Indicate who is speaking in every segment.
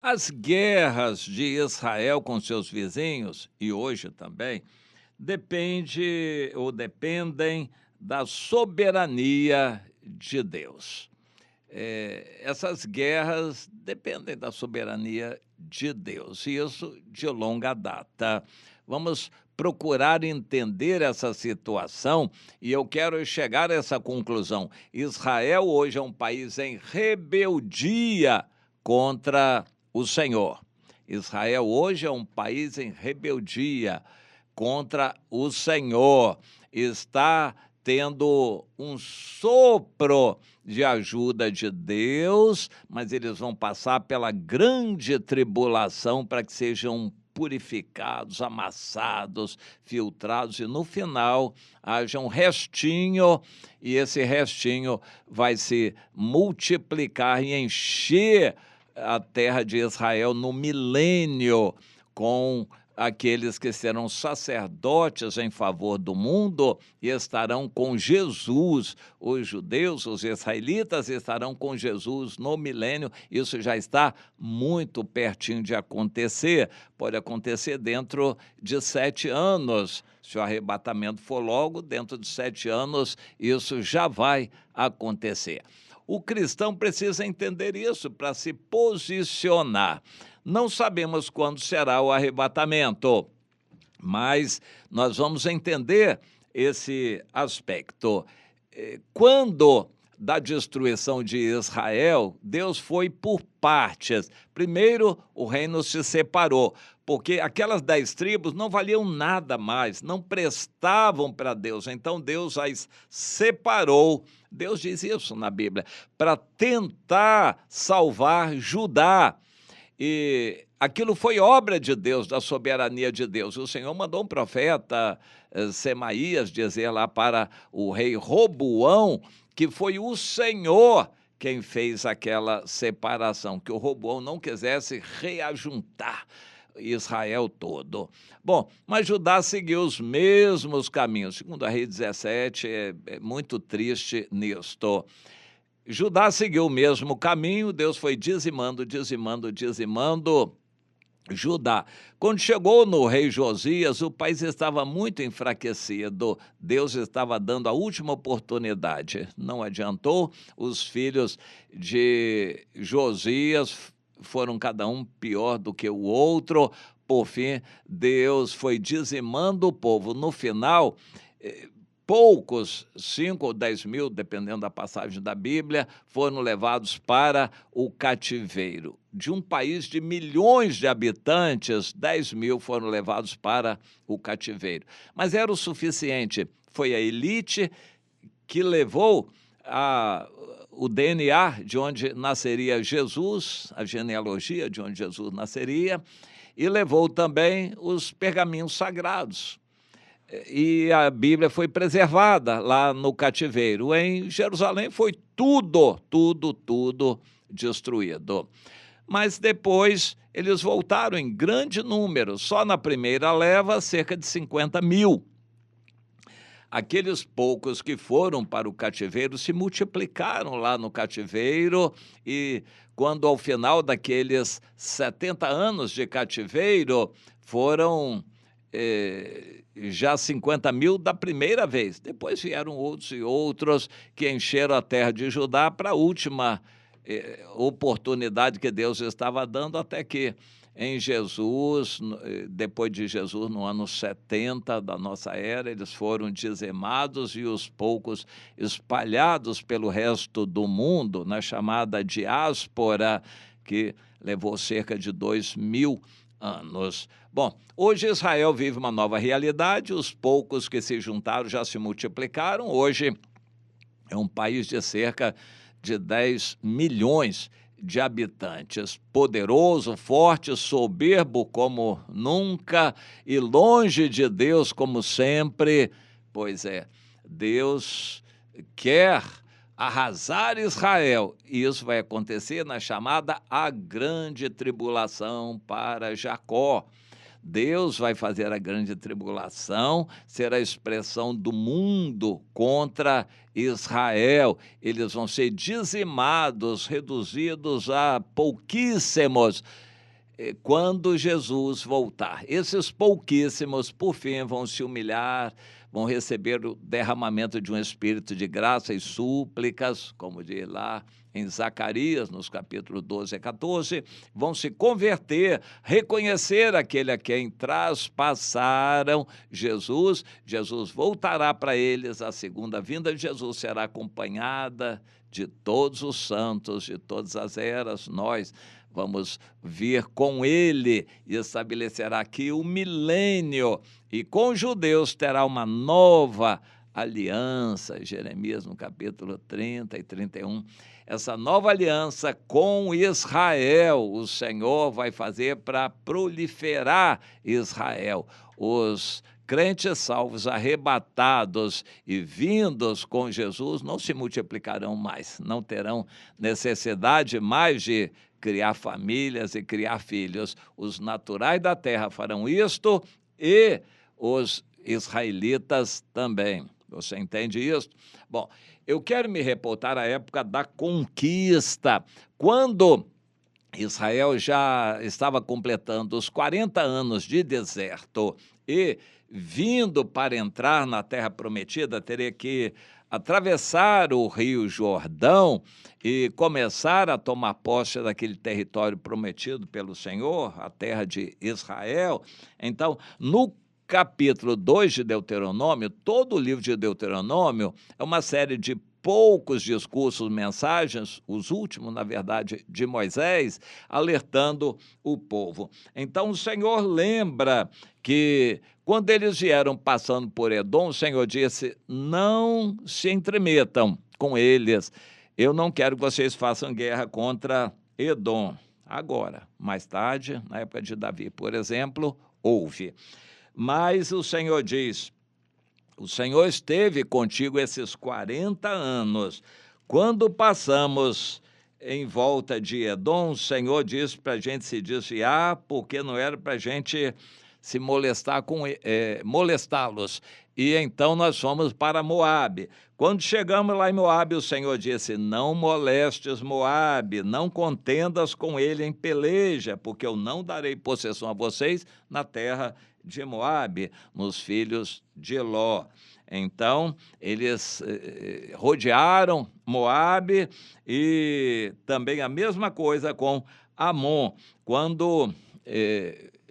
Speaker 1: As guerras de Israel com seus vizinhos, e hoje também, dependem da soberania de Deus. Essas guerras dependem da soberania de Deus, e isso de longa data. Vamos procurar entender essa situação e eu quero chegar a essa conclusão. Israel hoje é um país em rebeldia contra o Senhor. Israel hoje é um país em rebeldia contra o Senhor. Está tendo um sopro de ajuda de Deus, mas eles vão passar pela grande tribulação para que sejam purificados, amassados, filtrados e no final haja um restinho e esse restinho vai se multiplicar e encher a terra de Israel no milênio com aqueles que serão sacerdotes em favor do mundo e estarão com Jesus. Os judeus, os israelitas estarão com Jesus no milênio. Isso já está muito pertinho de acontecer. Pode acontecer dentro de 7 anos. Se o arrebatamento for logo, dentro de 7 anos, isso já vai acontecer. O cristão precisa entender isso para se posicionar. Não sabemos quando será o arrebatamento, mas nós vamos entender esse aspecto. Quando da destruição de Israel, Deus foi por partes. Primeiro, o reino se separou, porque aquelas 10 tribos não valiam nada mais, não prestavam para Deus. Então, Deus as separou. Deus diz isso na Bíblia, para tentar salvar Judá. E aquilo foi obra de Deus, da soberania de Deus. O Senhor mandou um profeta, Semaías, dizer lá para o rei Roboão que foi o Senhor quem fez aquela separação, que o Roboão não quisesse reajuntar Israel todo. Bom, mas Judá seguiu os mesmos caminhos. Segundo a Rei 17, é muito triste nisto. Judá seguiu o mesmo caminho, Deus foi dizimando Judá. Quando chegou no rei Josias, o país estava muito enfraquecido. Deus estava dando a última oportunidade. Não adiantou, os filhos de Josias foram cada um pior do que o outro. Por fim, Deus foi dizimando o povo. No final, poucos, 5 ou 10 mil, dependendo da passagem da Bíblia, foram levados para o cativeiro. De um país de milhões de habitantes, 10 mil foram levados para o cativeiro. Mas era o suficiente. Foi a elite que levou o DNA de onde nasceria Jesus, a genealogia de onde Jesus nasceria, e levou também os pergaminhos sagrados. E a Bíblia foi preservada lá no cativeiro. Em Jerusalém foi tudo destruído. Mas depois eles voltaram em grande número, só na primeira leva, cerca de 50 mil. Aqueles poucos que foram para o cativeiro se multiplicaram lá no cativeiro e quando ao final daqueles 70 anos de cativeiro foram já 50 mil da primeira vez. Depois vieram outros e outros que encheram a terra de Judá para a última oportunidade que Deus estava dando, até que em Jesus, depois de Jesus, no ano 70 da nossa era, eles foram dizimados e os poucos espalhados pelo resto do mundo, na chamada diáspora, que levou cerca de 2.000 anos. Bom, hoje Israel vive uma nova realidade, os poucos que se juntaram já se multiplicaram, hoje é um país de cerca de 10 milhões de habitantes, poderoso, forte, soberbo como nunca e longe de Deus como sempre. Pois é, Deus quer arrasar Israel, e isso vai acontecer na chamada a grande tribulação para Jacó. Deus vai fazer a grande tribulação, ser a expressão do mundo contra Israel. Eles vão ser dizimados, reduzidos a pouquíssimos. quando Jesus voltar. Esses pouquíssimos, por fim, vão se humilhar, vão receber o derramamento de um espírito de graça e súplicas, como diz lá em Zacarias, nos capítulos 12 a 14, vão se converter, reconhecer aquele a quem traspassaram Jesus. Jesus voltará para eles, a segunda vinda de Jesus será acompanhada de todos os santos, de todas as eras. Nós vamos vir com ele e estabelecerá aqui o milênio, e com os judeus terá uma nova aliança. Jeremias, no capítulo 30 e 31, essa nova aliança com Israel, o Senhor vai fazer para proliferar Israel. Os crentes salvos, arrebatados e vindos com Jesus, não se multiplicarão mais, não terão necessidade mais de criar famílias e criar filhos. Os naturais da terra farão isto e os israelitas também. Você entende isso? Bom, eu quero me reportar à época da conquista, quando Israel já estava completando os 40 anos de deserto e vindo para entrar na terra prometida, teria que atravessar o rio Jordão e começar a tomar posse daquele território prometido pelo Senhor, a terra de Israel. Então, no capítulo 2 de Deuteronômio, todo o livro de Deuteronômio é uma série de poucos discursos, mensagens, os últimos, na verdade, de Moisés, alertando o povo. Então, o Senhor lembra que, quando eles vieram passando por Edom, o Senhor disse: não se entremetam com eles, eu não quero que vocês façam guerra contra Edom. Agora, mais tarde, na época de Davi, por exemplo, houve. Mas o Senhor diz: o Senhor esteve contigo esses 40 anos. Quando passamos em volta de Edom, o Senhor disse para a gente se desviar, porque não era para a gente se molestar com molestá-los. E então nós fomos para Moabe. Quando chegamos lá em Moabe, o Senhor disse: não molestes Moabe, não contendas com ele em peleja, porque eu não darei possessão a vocês na terra de Moabe, nos filhos de Ló. Então, eles rodearam Moabe, e também a mesma coisa com Amon. Quando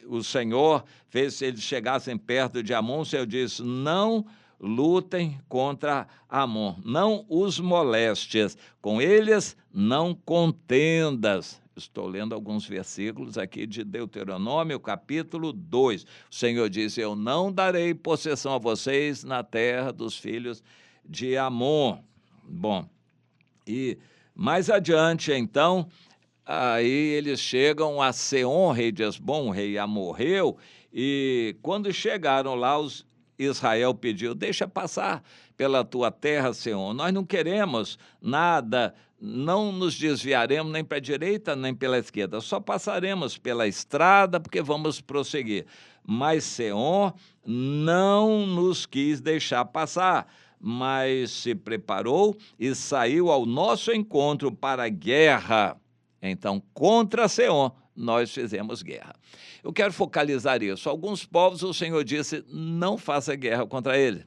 Speaker 1: o Senhor fez se eles chegassem perto de Amon, o Senhor disse: não lutem contra Amon, não os molestes, com eles não contendas. Estou lendo alguns versículos aqui de Deuteronômio, capítulo 2. O Senhor diz: eu não darei possessão a vocês na terra dos filhos de Amon. Bom, e mais adiante, então, aí eles chegam a Seom, rei de Hesbom, o rei amorreu, e quando chegaram lá, Israel pediu: deixa passar pela tua terra, Seom, nós não queremos nada, não nos desviaremos nem para a direita nem pela esquerda, só passaremos pela estrada porque vamos prosseguir. Mas Seom não nos quis deixar passar, mas se preparou e saiu ao nosso encontro para a guerra. Então, contra Seom, nós fizemos guerra. Eu quero focalizar isso. Alguns povos, o Senhor disse: não faça guerra contra eles.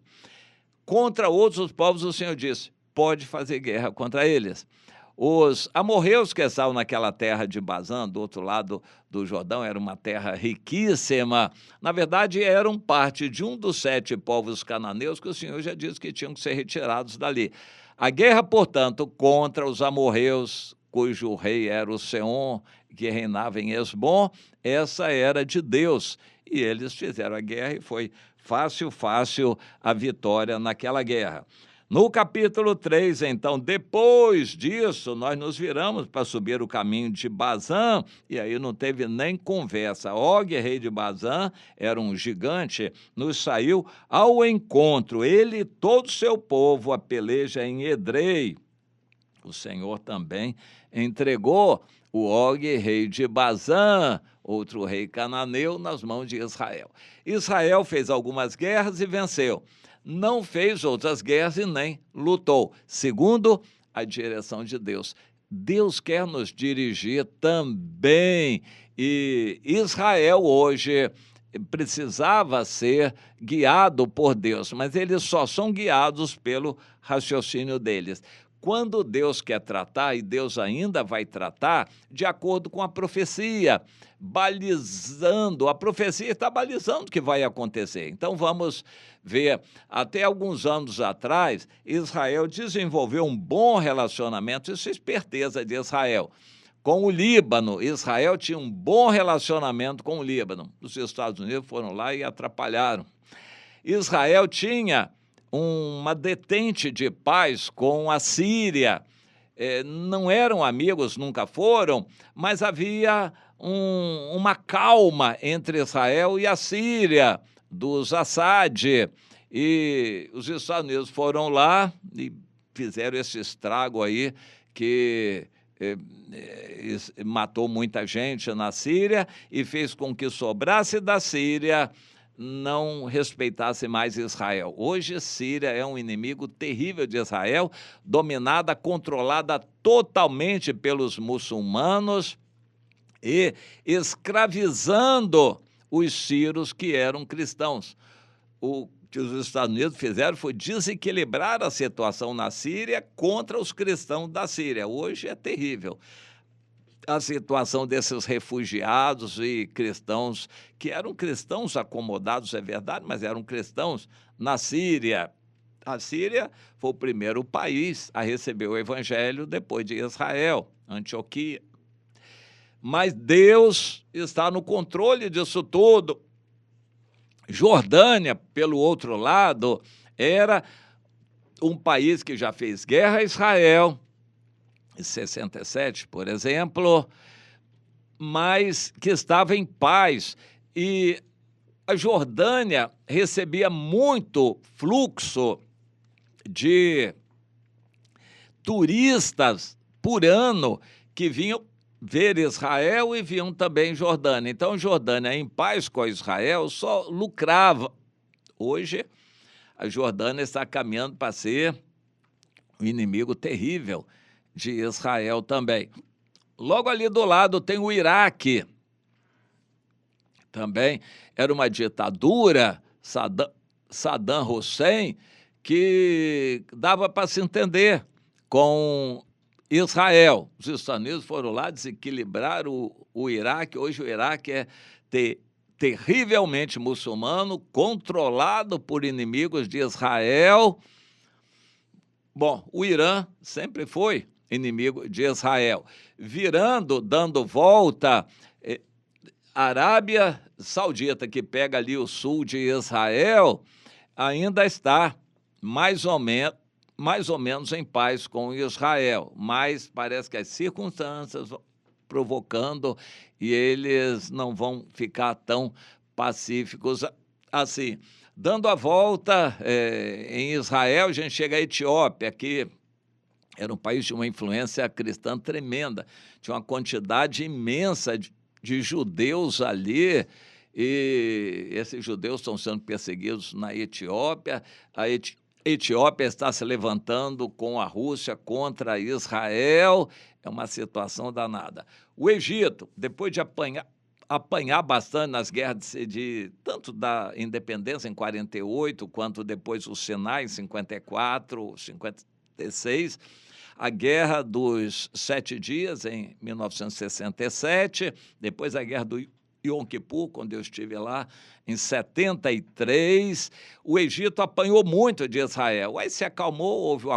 Speaker 1: Contra outros povos, o Senhor disse: pode fazer guerra contra eles. Os amorreus que estavam naquela terra de Bazã, do outro lado do Jordão, era uma terra riquíssima. Na verdade, eram parte de um dos 7 povos cananeus que o Senhor já disse que tinham que ser retirados dali. A guerra, portanto, contra os amorreus, cujo rei era o Seom, que reinava em Hesbom, essa era de Deus. E eles fizeram a guerra e foi fácil a vitória naquela guerra. No capítulo 3, então, depois disso, nós nos viramos para subir o caminho de Bazã, e aí não teve nem conversa. Og, rei de Bazã, era um gigante, nos saiu ao encontro, ele e todo o seu povo, a peleja em Edrei. O Senhor também entregou o Og, rei de Bazã, outro rei cananeu, nas mãos de Israel. Israel fez algumas guerras e venceu. Não fez outras guerras e nem lutou, segundo a direção de Deus. Deus quer nos dirigir também. E Israel hoje precisava ser guiado por Deus, mas eles só são guiados pelo raciocínio deles. Quando Deus quer tratar, e Deus ainda vai tratar, de acordo com a profecia, balizando, a profecia está balizando o que vai acontecer. Então vamos ver, até alguns anos atrás, Israel desenvolveu um bom relacionamento, isso é esperteza de Israel, com o Líbano. Israel tinha um bom relacionamento com o Líbano. Os Estados Unidos foram lá e atrapalharam. Israel tinha uma detente de paz com a Síria. Não eram amigos, nunca foram, mas havia uma calma entre Israel e a Síria, dos Assad. E os Estados Unidos foram lá e fizeram esse estrago aí que matou muita gente na Síria e fez com que sobrasse da Síria não respeitasse mais Israel. Hoje, Síria é um inimigo terrível de Israel, dominada, controlada totalmente pelos muçulmanos e escravizando os sírios que eram cristãos. O que os Estados Unidos fizeram foi desequilibrar a situação na Síria contra os cristãos da Síria. Hoje é terrível a situação desses refugiados e cristãos, que eram cristãos acomodados, é verdade, mas eram cristãos na Síria. A Síria foi o primeiro país a receber o evangelho depois de Israel, Antioquia. Mas Deus está no controle disso tudo. Jordânia, pelo outro lado, era um país que já fez guerra a Israel, em 67, por exemplo, mas que estava em paz. E a Jordânia recebia muito fluxo de turistas por ano que vinham ver Israel e vinham também Jordânia. Então, Jordânia, em paz com Israel, só lucrava. Hoje, a Jordânia está caminhando para ser um inimigo terrível de Israel também. Logo ali do lado tem o Iraque. Também era uma ditadura, Saddam Hussein, que dava para se entender com Israel. Os Estados Unidos foram lá desequilibrar o Iraque. Hoje o Iraque é terrivelmente muçulmano, controlado por inimigos de Israel. Bom, o Irã sempre foi inimigo de Israel. Virando, dando volta, Arábia Saudita, que pega ali o sul de Israel, ainda está mais ou menos em paz com Israel, mas parece que as circunstâncias vão provocando e eles não vão ficar tão pacíficos assim. Dando a volta em Israel, a gente chega à Etiópia, que era um país de uma influência cristã tremenda, tinha uma quantidade imensa de judeus ali, e esses judeus estão sendo perseguidos na Etiópia. A Etiópia está se levantando com a Rússia contra Israel, é uma situação danada. O Egito, depois de apanhar bastante nas guerras tanto da independência em 48, quanto depois o Sinai em 54, 56, a Guerra dos 7 Dias em 1967, depois a Guerra do Yom Kippur, quando eu estive lá, em 73, o Egito apanhou muito de Israel. Aí se acalmou, houve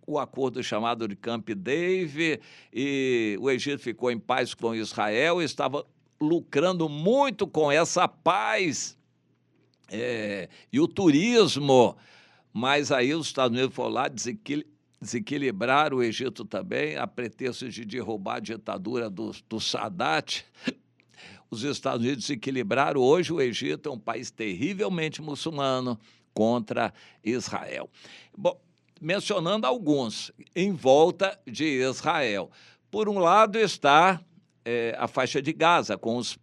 Speaker 1: o acordo chamado de Camp David, e o Egito ficou em paz com Israel, e estava lucrando muito com essa paz e o turismo, mas aí os Estados Unidos foram lá desequilibrar o Egito também, a pretexto de derrubar a ditadura do Sadat. Os Estados Unidos desequilibraram. Hoje o Egito é um país terrivelmente muçulmano contra Israel. Bom, mencionando alguns em volta de Israel. Por um lado está a faixa de Gaza, com os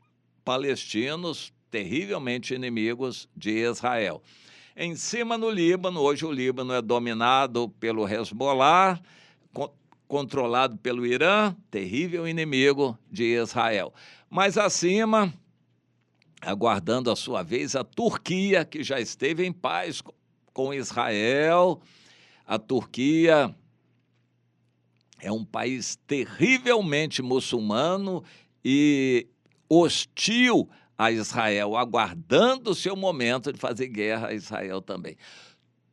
Speaker 1: palestinos terrivelmente inimigos de Israel. Em cima no Líbano, hoje o Líbano é dominado pelo Hezbollah, controlado pelo Irã, terrível inimigo de Israel. Mais acima, aguardando a sua vez, a Turquia, que já esteve em paz com Israel. A Turquia é um país terrivelmente muçulmano e hostil a Israel, aguardando o seu momento de fazer guerra a Israel também.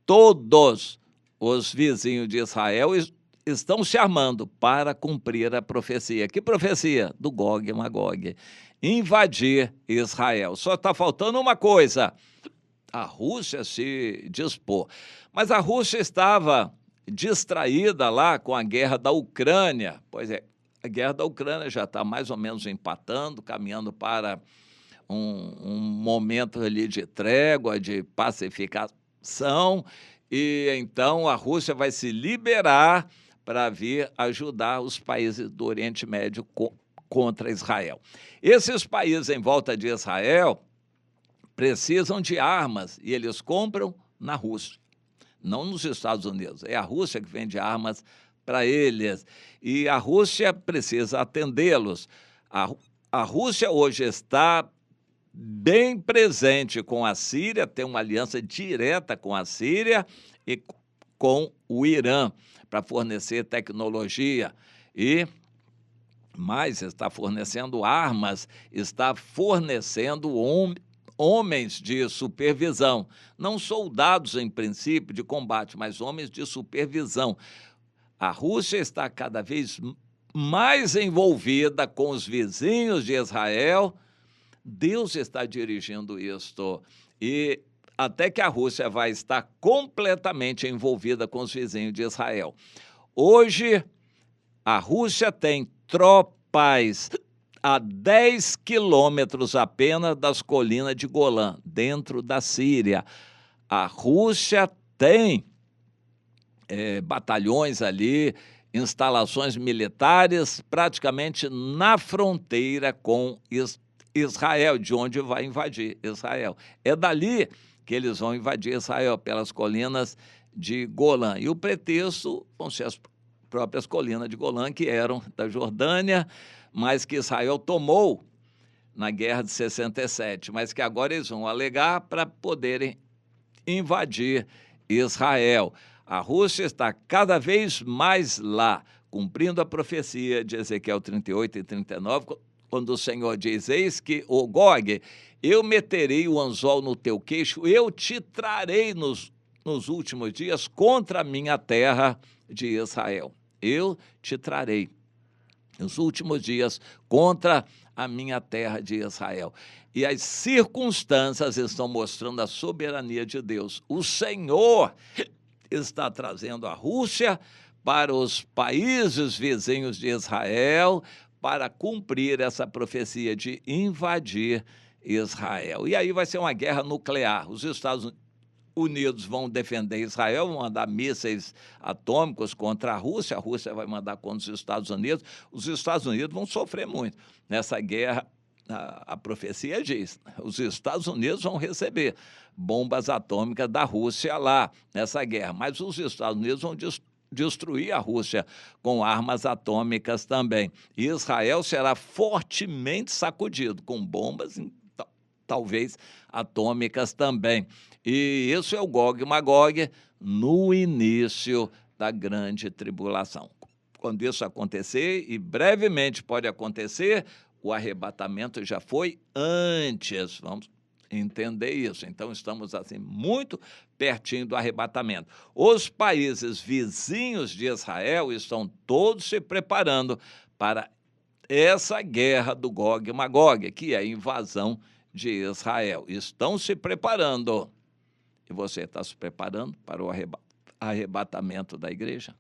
Speaker 1: Todos os vizinhos de Israel estão se armando para cumprir a profecia. Que profecia? Do Gog e Magog. Invadir Israel. Só está faltando uma coisa: a Rússia se dispor. Mas a Rússia estava distraída lá com a guerra da Ucrânia. Pois é, a guerra da Ucrânia já está mais ou menos empatando, caminhando para um momento ali de trégua, de pacificação, e então a Rússia vai se liberar para vir ajudar os países do Oriente Médio contra Israel. Esses países em volta de Israel precisam de armas e eles compram na Rússia, não nos Estados Unidos. É a Rússia que vende armas para eles e a Rússia precisa atendê-los. A Rússia hoje está bem presente com a Síria, tem uma aliança direta com a Síria e com o Irã para fornecer tecnologia e mais, está fornecendo armas, está fornecendo homens de supervisão, não soldados em princípio de combate, mas homens de supervisão. A Rússia está cada vez mais envolvida com os vizinhos de Israel. Deus está dirigindo isto e até que a Rússia vai estar completamente envolvida com os vizinhos de Israel. Hoje, a Rússia tem tropas a 10 quilômetros apenas das colinas de Golã, dentro da Síria. A Rússia tem batalhões ali, instalações militares praticamente na fronteira com Israel, de onde vai invadir Israel. É dali que eles vão invadir Israel, pelas colinas de Golã. E o pretexto vão ser as próprias colinas de Golã, que eram da Jordânia, mas que Israel tomou na Guerra de 67, mas que agora eles vão alegar para poderem invadir Israel. A Rússia está cada vez mais lá, cumprindo a profecia de Ezequiel 38 e 39, quando o Senhor diz: eis que, ô Gog, eu meterei o anzol no teu queixo, eu te trarei nos últimos dias contra a minha terra de Israel. Eu te trarei nos últimos dias contra a minha terra de Israel. E as circunstâncias estão mostrando a soberania de Deus. O Senhor está trazendo a Rússia para os países vizinhos de Israel para cumprir essa profecia de invadir Israel. E aí vai ser uma guerra nuclear. Os Estados Unidos vão defender Israel, vão mandar mísseis atômicos contra a Rússia vai mandar contra os Estados Unidos vão sofrer muito nessa guerra. A profecia diz: os Estados Unidos vão receber bombas atômicas da Rússia lá, nessa guerra, mas os Estados Unidos vão destruir a Rússia com armas atômicas também. E Israel será fortemente sacudido com bombas, talvez atômicas também. E isso é o Gog e Magog no início da grande tribulação. Quando isso acontecer, e brevemente pode acontecer, o arrebatamento já foi antes, vamos entender isso. Então, estamos assim muito pertinho do arrebatamento. Os países vizinhos de Israel estão todos se preparando para essa guerra do Gog e Magog, que é a invasão de Israel. Estão se preparando. E você está se preparando para o arrebatamento da igreja?